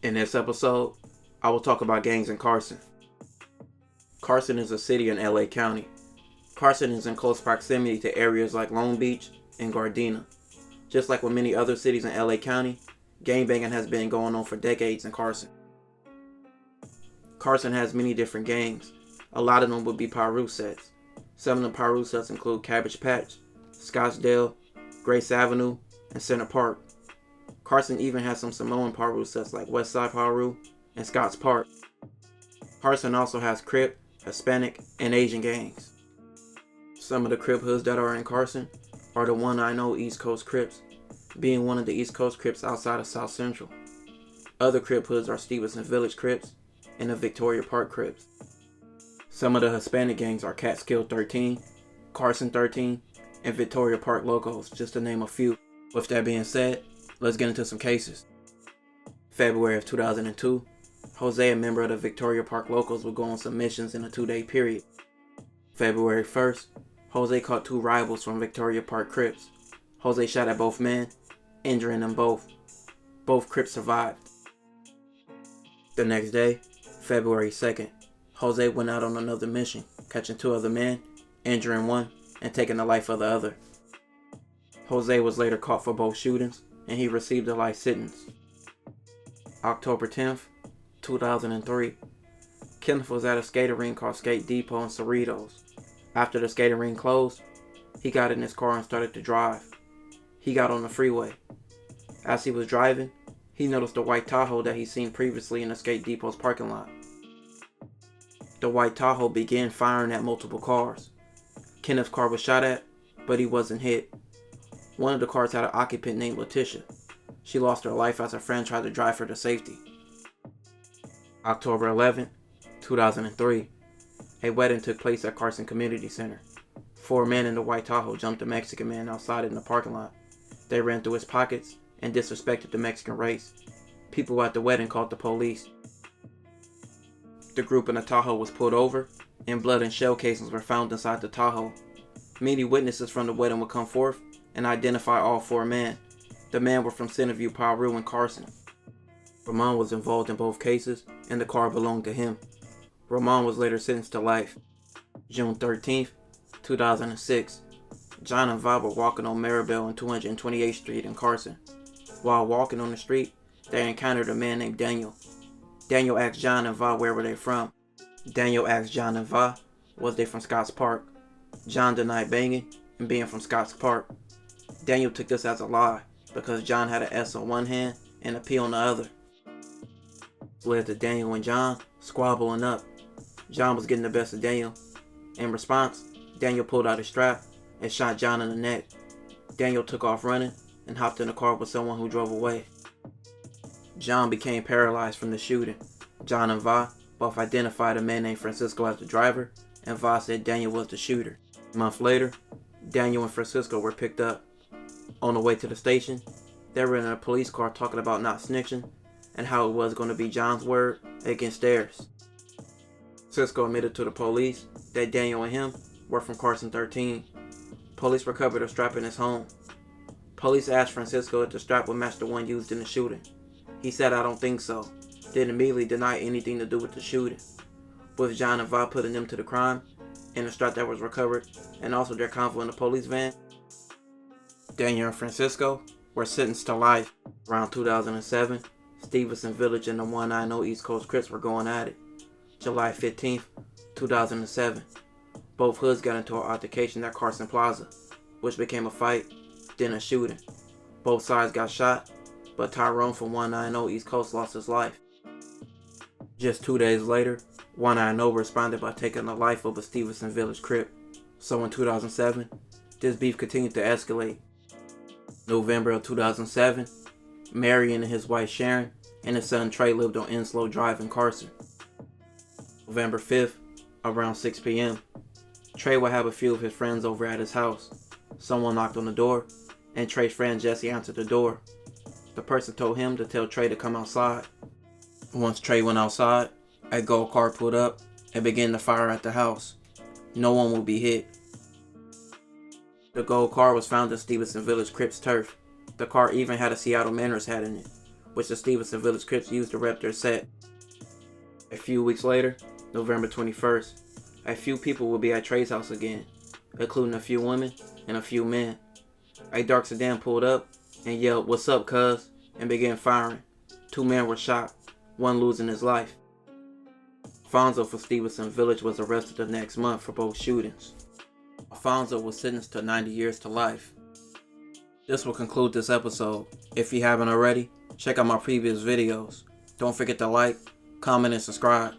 In this episode, I will talk about gangs in Carson. Carson is a city in LA County. Carson is in close proximity to areas like Long Beach and Gardena. Just like with many other cities in LA County, gangbanging has been going on for decades in Carson. Carson has many different gangs. A lot of them would be Pirus sets. Some of the Pirus sets include Cabbage Patch, Scottsdale, Grace Avenue, and Center Park. Carson even has some Samoan Pirus sets like Westside Piru and Scotts Park. Carson also has Crip, Hispanic, and Asian gangs. Some of the Crip hoods that are in Carson are the one I know East Coast Crips, being one of the East Coast Crips outside of South Central. Other Crip hoods are Stevenson Village Crips and the Victoria Park Crips. Some of the Hispanic gangs are Catskill 13, Carson 13, and Victoria Park Locos, just to name a few. With that being said, let's get into some cases. February of 2002, Jose, a member of the Victoria Park Locos, would go on some missions in a 2-day period. February 1st, Jose caught 2 rivals from Victoria Park Crips. Jose shot at both men, injuring them both. Both Crips survived. The next day, February 2nd, Jose went out on another mission, catching 2 other men, injuring one, and taking the life of the other. Jose was later caught for both shootings, and he received a life sentence. October 10th, 2003, Kenneth was at a skating rink called Skate Depot in Cerritos. After the skating rink closed, he got in his car and started to drive. He got on the freeway. As he was driving, he noticed a white Tahoe that he'd seen previously in the Skate Depot's parking lot. The white Tahoe began firing at multiple cars. Kenneth's car was shot at, but he wasn't hit. One of the cars had an occupant named Letitia. She lost her life as her friend tried to drive her to safety. October 11th, 2003, a wedding took place at Carson Community Center. 4 men in the white Tahoe jumped a Mexican man outside in the parking lot. They ran through his pockets and disrespected the Mexican race. People at the wedding called the police. The group in the Tahoe was pulled over, and blood and shell casings were found inside the Tahoe. Many witnesses from the wedding would come forth and identify all 4 men. The men were from Centerview, Piru, and Carson. Ramon was involved in both cases, and the car belonged to him. Ramon was later sentenced to life. June 13th, 2006, John and Vi were walking on Maribel and 228th Street in Carson. While walking on the street, they encountered a man named Daniel. Daniel asked John and Vi where were they from. Daniel asked John and Vi, was they from Scotts Park? John denied banging and being from Scotts Park. Daniel took this as a lie because John had an S on one hand and a P on the other. This led to Daniel and John squabbling up. John was getting the best of Daniel. In response, Daniel pulled out his strap and shot John in the neck. Daniel took off running and hopped in a car with someone who drove away. John became paralyzed from the shooting. John and Vi both identified a man named Francisco as the driver, and Vi said Daniel was the shooter. A month later, Daniel and Francisco were picked up. On the way to the station, they were in a police car talking about not snitching and how it was going to be John's word against theirs. Francisco admitted to the police that Daniel and him were from Carson 13. Police recovered a strap in his home. Police asked Francisco if the strap would match the one used in the shooting. He said, "I don't think so," then immediately denied anything to do with the shooting. With John and Vi putting them to the crime, and the strap that was recovered, and also their convoy in the police van, Daniel and Francisco were sentenced to life. Around 2007, Stevenson Village and the 190 East Coast Crips were going at it. July 15th, 2007, both hoods got into an altercation at Carson Plaza, which became a fight, then a shooting. Both sides got shot, but Tyrone from 190 East Coast lost his life. Just 2 days later, 190 responded by taking the life of a Stevenson Village Crip. So in 2007, this beef continued to escalate. November of 2007, Marion and his wife Sharon and his son Trey lived on Enslow Drive in Carson. November 5th, around 6 p.m., Trey would have a few of his friends over at his house. Someone knocked on the door, and Trey's friend Jesse answered the door. The person told him to tell Trey to come outside. Once Trey went outside, a gold car pulled up and began to fire at the house. No one would be hit. The gold car was found in Stevenson Village Crips turf. The car even had a Seattle Mariners hat in it, which the Stevenson Village Crips used to rep their set. A few weeks later, November 21st, a few people will be at Trey's house again, including a few women and a few men. A dark sedan pulled up and yelled, "What's up, cuz?" and began firing. 2 men were shot, one losing his life. Alfonso for Stevenson Village was arrested the next month for both shootings. Alfonso was sentenced to 90 years to life. This will conclude this episode. If you haven't already, check out my previous videos. Don't forget to like, comment, and subscribe.